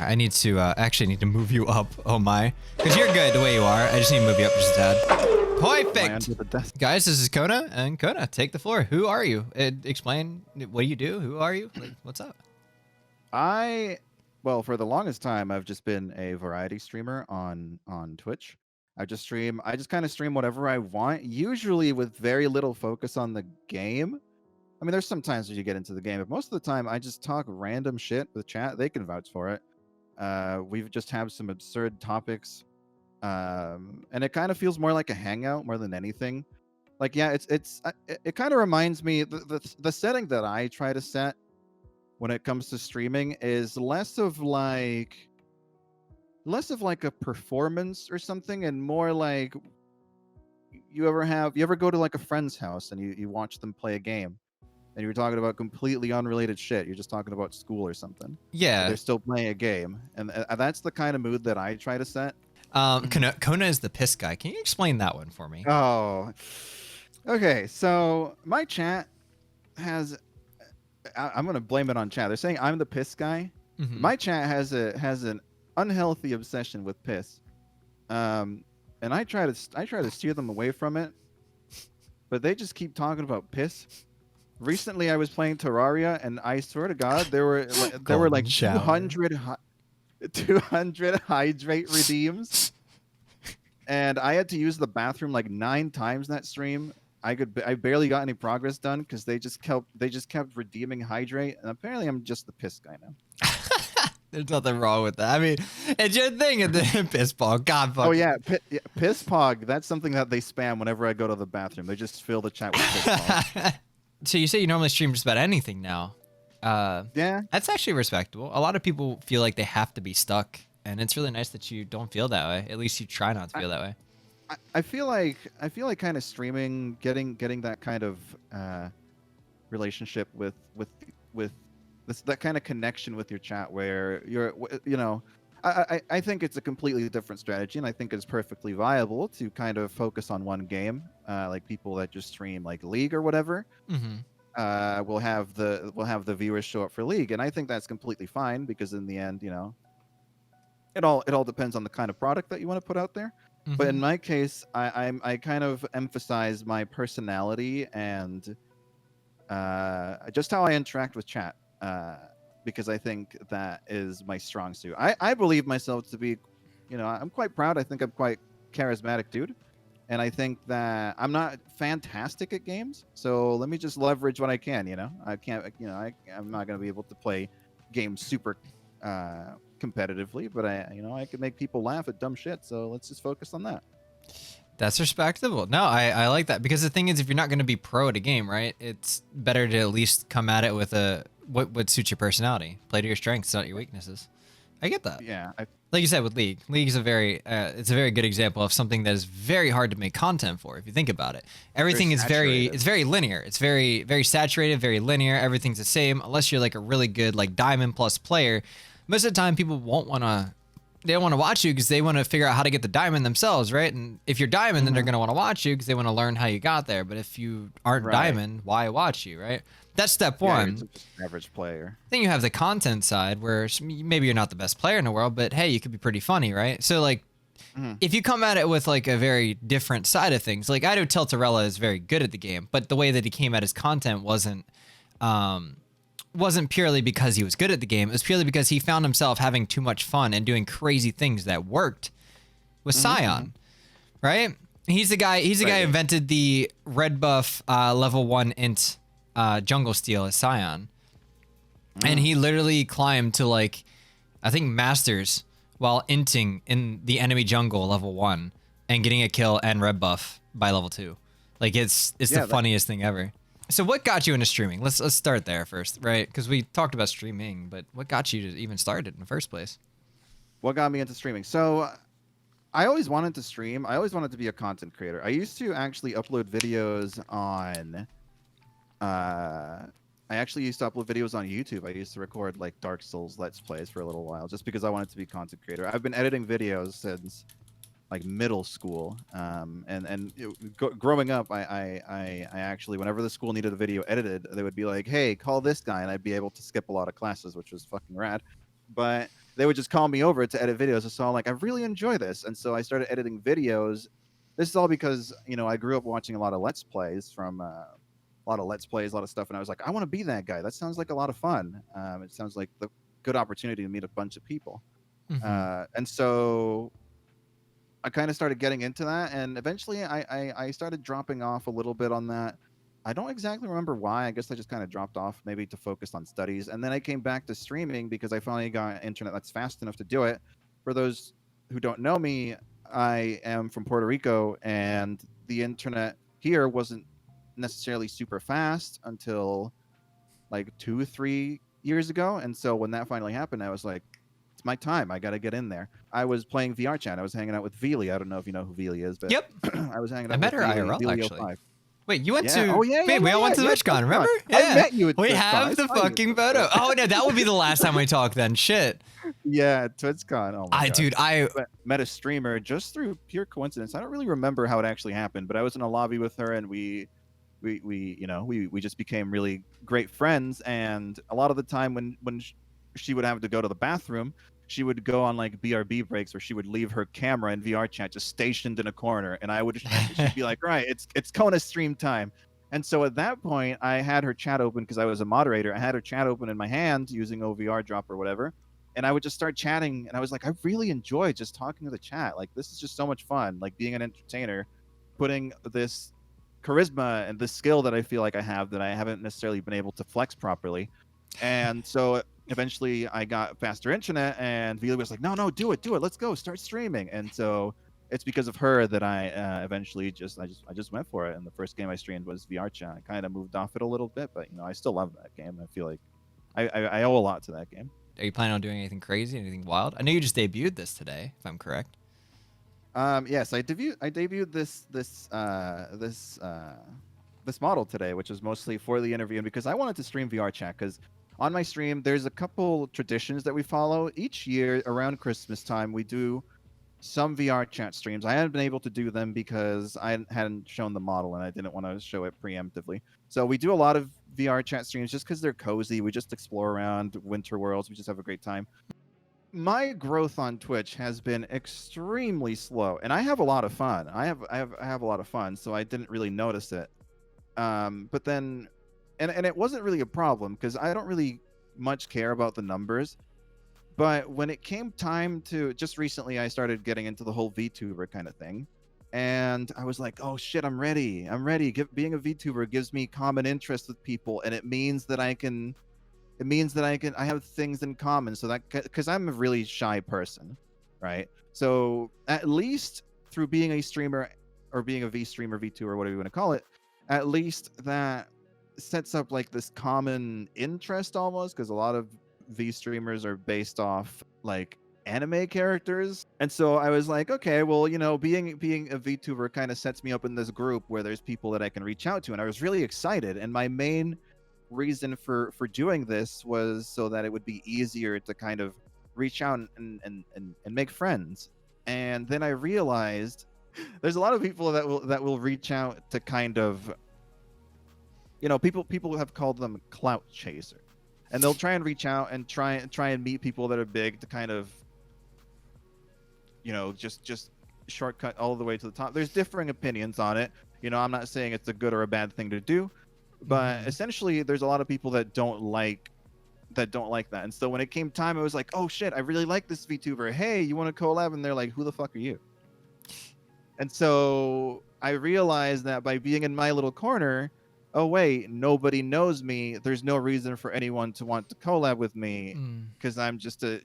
I need to actually need to move you up. Oh my, because you're good the way you are. I just need to move you up just a tad. Perfect. Guys, this is K0na, and K0na, take the floor. Who are you? Explain what do you do? Who are you? Like, what's up? Well, for the longest time, I've just been a variety streamer on Twitch. I just kind of stream whatever I want, usually with very little focus on the game. I mean, there's some times when you get into the game, but most of the time I just talk random shit with chat. They can vouch for it. We've just have some absurd topics. And it kind of feels more like a hangout more than anything. Like, yeah, it kind of reminds me, the setting that I try to set when it comes to streaming is less of like a performance or something, and more like you ever go to like a friend's house and you watch them play a game and you're talking about completely unrelated shit. You're just talking about school or something. Yeah. They're still playing a game. And that's the kind of mood that I try to set. K0na is the piss guy. Can you explain that one for me? Oh, okay. So my chat has, I'm going to blame it on chat. They're saying I'm the piss guy. Mm-hmm. My chat has an unhealthy obsession with piss. And I try to steer them away from it, but they just keep talking about piss. Recently, I was playing Terraria, and I swear to God, there were like 200 hydrate redeems, and I had to use the bathroom like 9 times that stream. I barely got any progress done because they just kept redeeming hydrate, and apparently I'm just the piss guy now. There's nothing wrong with that. I mean, it's your thing at the piss pog. God fuck. Oh yeah, piss pog. That's something that they spam whenever I go to the bathroom. They just fill the chat with piss pog. So you say you normally stream just about anything now. Yeah. That's actually respectable. A lot of people feel like they have to be stuck, and it's really nice that you don't feel that way. At least you try not to feel that way. I feel like kind of streaming, getting that kind of relationship with that kind of connection with your chat, where I think it's a completely different strategy, and I think it's perfectly viable to kind of focus on one game, like people that just stream like League or whatever. Mm-hmm. We'll have the viewers show up for League, and I think that's completely fine, because in the end, it all depends on the kind of product that you want to put out there. Mm-hmm. But in my case, I kind of emphasize my personality and just how I interact with chat, because I think that is my strong suit. I believe myself to be, I'm quite proud. I think I'm quite charismatic dude. And I think that I'm not fantastic at games, so let me just leverage what I can. I can't. I'm not going to be able to play games super competitively, but I can make people laugh at dumb shit. So let's just focus on that. That's respectable. No, I like that, because the thing is, if you're not going to be pro at a game, right, it's better to at least come at it with what suits your personality. Play to your strengths, not your weaknesses. I get that. Yeah. Like you said with League is it's a very good example of something that is very hard to make content for. If you think about it, everything is very linear. It's very, very saturated, very linear. Everything's the same, unless you're like a really good like Diamond Plus player. Most of the time, people they don't want to watch you because they want to figure out how to get the diamond themselves, right? And if you're diamond, then they're going to want to watch you because they want to learn how you got there. But if you aren't diamond, why watch you, right? That's step one. You're just an average player. Then you have the content side, where maybe you're not the best player in the world, but hey, you could be pretty funny, right? So like, if you come at it with like a very different side of things, like I do tell Terrella is very good at the game, but the way that he came at his content wasn't purely because he was good at the game. It was purely because he found himself having too much fun and doing crazy things that worked with Scion, right? He's the guy who invented the red buff level 1 int jungle steal as Scion. And he literally climbed to like, I think masters while inting in the enemy jungle level 1 and getting a kill and red buff by level 2. Like it's the funniest thing ever. So what got you into streaming? Let's start there first, right? Because we talked about streaming, but what got you to even start it in the first place? What got me into streaming? So I always wanted to stream. I always wanted to be a content creator. I used to actually upload videos on I actually used to upload videos on YouTube. I used to record like Dark Souls Let's Plays for a little while, just because I wanted to be a content creator. I've been editing videos since like middle school, growing up, I actually, whenever the school needed a video edited, they would be like, "Hey, call this guy," and I'd be able to skip a lot of classes, which was fucking rad. But they would just call me over to edit videos. And so I'm like, I really enjoy this. And so I started editing videos. This is all because, I grew up watching a lot of Let's Plays a lot of Let's Plays, a lot of stuff. And I was like, I want to be that guy. That sounds like a lot of fun. It sounds like the good opportunity to meet a bunch of people. And so I kind of started getting into that. And eventually I started dropping off a little bit on that. I don't exactly remember why. I guess I just kind of dropped off, maybe to focus on studies. And then I came back to streaming because I finally got internet that's fast enough to do it. For those who don't know me, I am from Puerto Rico, and the internet here wasn't necessarily super fast until like 2-3 years ago. And so when that finally happened, I was like, it's my time. I got to get in there. I was playing VR chat. I was hanging out with Veely. I don't know if you know who Veely is, but Yep. I was hanging out I with met her Veely, IRL, actually. 5. Wait, you went Yeah. to? Oh, yeah, Wait, we all went to TwitchCon, remember? Yeah. I met you at We TwitchCon. have the fucking photo. Oh no, that would be the last time we talked then. Shit. Yeah, TwitchCon. Oh my God. Dude, I met a streamer just through pure coincidence. I don't really remember how it actually happened, but I was in a lobby with her, and we just became really great friends. And a lot of the time when she would have to go to the bathroom, she would go on like BRB breaks where she would leave her camera and VR chat just stationed in a corner, and she'd be like, right, it's K0na stream time. And so at that point, I had her chat open because I was a moderator. I had her chat open in my hand using OVR drop or whatever, and I would just start chatting. And I was like, I really enjoy just talking to the chat. Like, this is just so much fun. Like, being an entertainer, putting this charisma and the skill that I feel like I have that I haven't necessarily been able to flex properly. And so eventually I got faster internet, and Veely was like, no, do it. Let's go, start streaming. And so it's because of her that I eventually just went for it. And the first game I streamed was VR chat. I kind of moved off it a little bit, but I still love that game. I feel like I owe a lot to that game. Are you planning on doing anything crazy, anything wild? I know you just debuted this today, if I'm correct. Yes, I debuted this model today, which is mostly for the interview, and because I wanted to stream VR chat. Because on my stream, there's a couple traditions that we follow each year around Christmas time. We do some VR chat streams. I hadn't been able to do them because I hadn't shown the model, and I didn't want to show it preemptively. So we do a lot of VR chat streams just because they're cozy. We just explore around winter worlds. We just have a great time. My growth on Twitch has been extremely slow, and I have a lot of fun. I have a lot of fun, so I didn't really notice it. But then, and it wasn't really a problem because I don't really much care about the numbers. But when it came time to, just recently, I started getting into the whole VTuber kind of thing, and I was like, oh shit, I'm ready. Being a VTuber gives me common interest with people, and it means that I have things in common. So that, because I'm a really shy person, right? So at least through being a streamer, or being a V streamer, VTuber, whatever you want to call it, at least that sets up like this common interest almost, because a lot of V streamers are based off like anime characters. And so I was like, okay, well, being a VTuber kind of sets me up in this group where there's people that I can reach out to. And I was really excited. And my main reason for doing this was so that it would be easier to kind of reach out and make friends. And then I realized there's a lot of people that will reach out to kind of, people have called them clout chaser, and they'll try and reach out and try and meet people that are big to kind of, just shortcut all the way to the top. There's differing opinions on it. I'm not saying it's a good or a bad thing to do, but essentially there's a lot of people that don't like that. And so when it came time, it was like, oh shit, I really like this VTuber. Hey, you want to collab? And they're like, who the fuck are you? And so I realized that by being in my little corner, oh wait, nobody knows me. There's no reason for anyone to want to collab with me, because I'm just a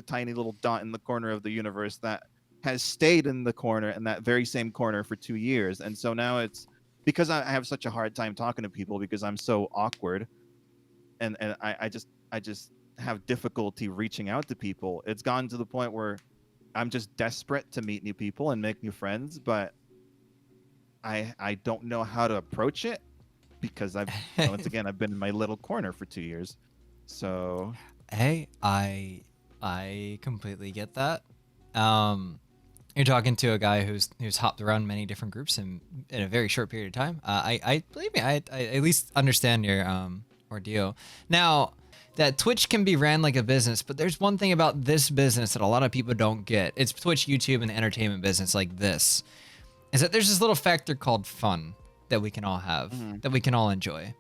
tiny little dot in the corner of the universe that has stayed in the corner, in that very same corner, for 2 years. And so now it's because I have such a hard time talking to people because I'm so awkward, and I just have difficulty reaching out to people. It's gotten to the point where I'm just desperate to meet new people and make new friends, but I don't know how to approach it because once again, I've been in my little corner for 2 years. So, hey, I completely get that. You're talking to a guy who's hopped around many different groups in a very short period of time. I believe me, I at least understand your ordeal. Now, that Twitch can be ran like a business, but there's one thing about this business that a lot of people don't get. It's Twitch, YouTube, and the entertainment business like this, is that there's this little factor called fun that we can all have, that we can all enjoy.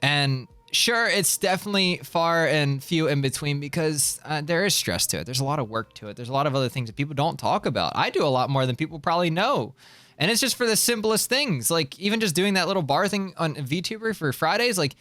And sure, it's definitely far and few in between because there is stress to it. There's a lot of work to it. There's a lot of other things that people don't talk about. I do a lot more than people probably know. And it's just for the simplest things. Like even just doing that little bar thing on VTuber for Fridays, like,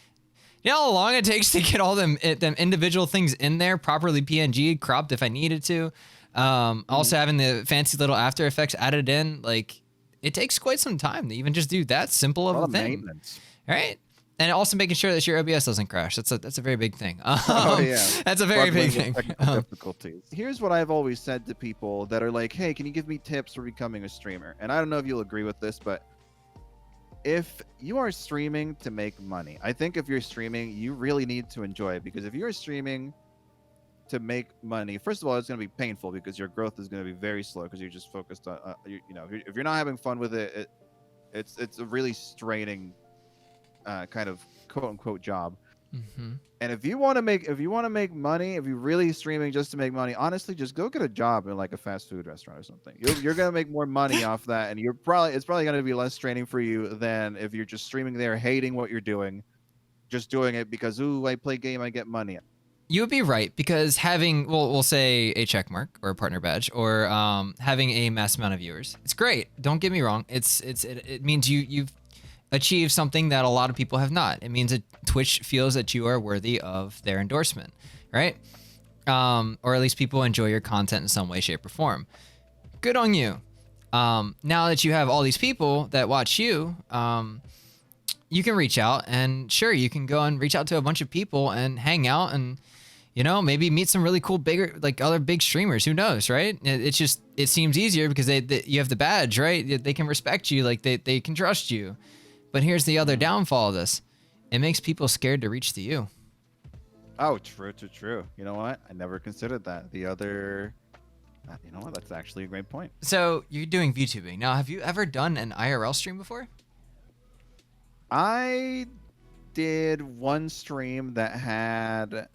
you know how long it takes to get all them individual things in there, properly PNG cropped if I needed to. Also having the fancy little After Effects added in, like it takes quite some time to even just do that simple of a thing. Maintenance. Right? And also making sure that your OBS doesn't crash. That's a very big thing. Oh yeah, that's a very big thing. Difficulties. Here's what I've always said to people that are like, "Hey, can you give me tips for becoming a streamer?" And I don't know if you'll agree with this, but if you are streaming to make money, I think if you're streaming, you really need to enjoy it, because if you're streaming to make money, first of all, it's going to be painful because your growth is going to be very slow because you're just focused on, you know, if you're not having fun with it, it's a really straining kind of quote unquote job. And if you want to make money, if you're really streaming just to make money, honestly, just go get a job in like a fast food restaurant or something. You're gonna make more money off that, and it's probably gonna be less straining for you than if you're just streaming there, hating what you're doing, just doing it because ooh, I play game, I get money. You would be right, because having, we'll say a check mark or a partner badge or having a mass amount of viewers, it's great. Don't get me wrong. It means you've achieve something that a lot of people have not. It means that Twitch feels that you are worthy of their endorsement, right? Or at least people enjoy your content in some way, shape, or form. Good on you. Now that you have all these people that watch you, you can reach out, and sure, you can go and reach out to a bunch of people and hang out and, you know, maybe meet some really cool bigger, like other big streamers. Who knows, right? It seems easier because you have the badge, right? They can respect you, like they can trust you. But here's the other downfall of this. It makes people scared to reach to you. Oh, true. You know what? I never considered that. You know what? That's actually a great point. So you're doing VTubing. Now, have you ever done an IRL stream before? I did one stream that had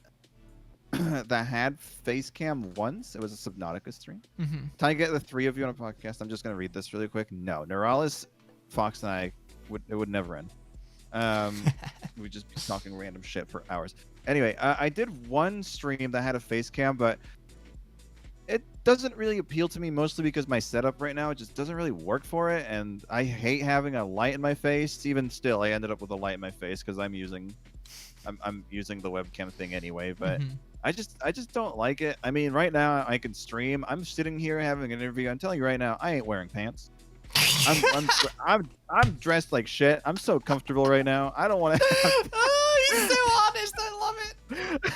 face cam once. It was a Subnautica stream. Can I get the three of you on a podcast? I'm just going to read this really quick. No, Neuralis, Fox, and I, it would never end. We'd just be talking random shit for hours. Anyway, I did one stream that had a face cam, but it doesn't really appeal to me, mostly because my setup right now just doesn't really work for it, and I hate having a light in my face. Even still, I ended up with a light in my face because I'm using the webcam thing anyway, but I just don't like it. I mean, right now I can stream. I'm sitting here having an interview. I'm telling you right now, I ain't wearing pants. I'm dressed like shit. I'm so comfortable right now. I don't want to. He's so honest. I love it.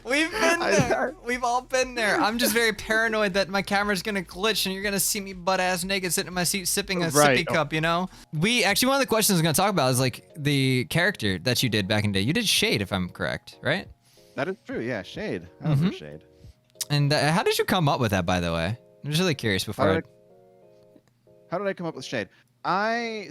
We've been there. We've all been there. I'm just very paranoid that my camera's gonna glitch and you're gonna see me butt ass naked sitting in my seat sipping a sippy cup. You know. We actually, one of the questions I'm gonna talk about is like the character that you did back in the day. You did Shade, if I'm correct, right? That is true. Yeah, Shade. I love Shade. And how did you come up with that, by the way? I'm just really curious before. How did I come up with Shade? I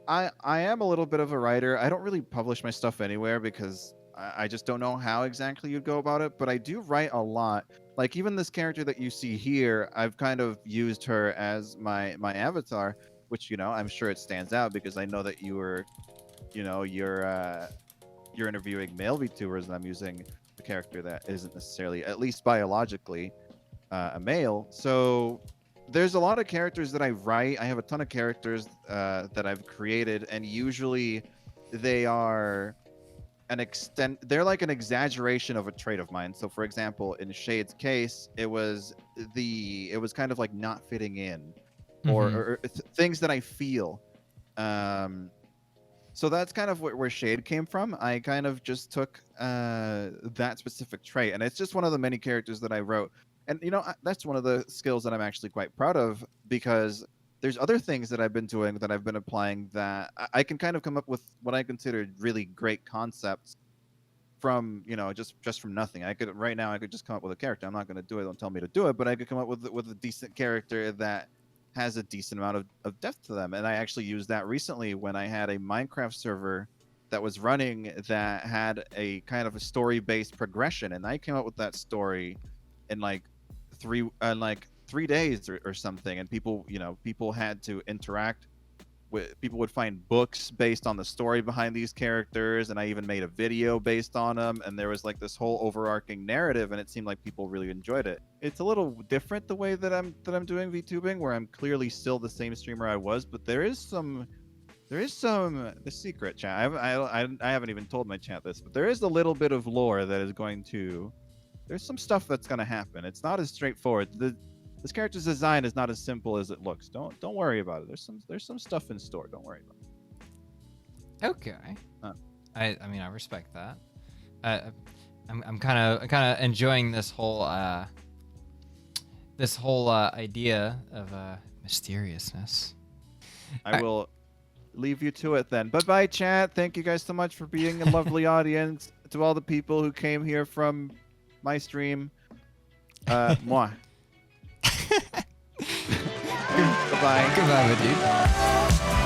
am a little bit of a writer. I don't really publish my stuff anywhere because I just don't know how exactly you'd go about it, but I do write a lot. Like even this character that you see here, I've kind of used her as my avatar, which, you know, I'm sure it stands out because I know that you're interviewing male VTubers, and I'm using a character that isn't necessarily, at least biologically, a male. So there's a lot of characters that I write. I have a ton of characters that I've created, and usually they are they're like an exaggeration of a trait of mine. So for example, in Shade's case, it was kind of like not fitting in, or things that I feel. So that's kind of where Shade came from. I kind of just took that specific trait, and it's just one of the many characters that I wrote. And, you know, that's one of the skills that I'm actually quite proud of, because there's other things that I've been doing that I've been applying that I can kind of come up with what I consider really great concepts from, you know, just from nothing. I could just come up with a character. I'm not going to do it. Don't tell me to do it, but I could come up with a decent character that has a decent amount of depth to them. And I actually used that recently when I had a Minecraft server that was running that had a kind of a story-based progression, and I came up with that story in like 3 days or something, and people had to interact with, people would find books based on the story behind these characters, and I even made a video based on them, and there was like this whole overarching narrative, and it seemed like people really enjoyed it. It's a little different the way that I'm doing VTubing, where I'm clearly still the same streamer I was, but there is some the secret, chat. I haven't even told my chat this, but there is a little bit of lore that is going to, there's some stuff that's going to happen. It's not as straightforward. This character's design is not as simple as it looks. Don't worry about it. There's some stuff in store. Don't worry about it. Okay. I mean, I respect that. I'm kind of enjoying this whole idea of mysteriousness. I will leave you to it then. Bye-bye, chat. Thank you guys so much for being a lovely audience. To all the people who came here from my stream, moi. Goodbye. Goodbye, my dude.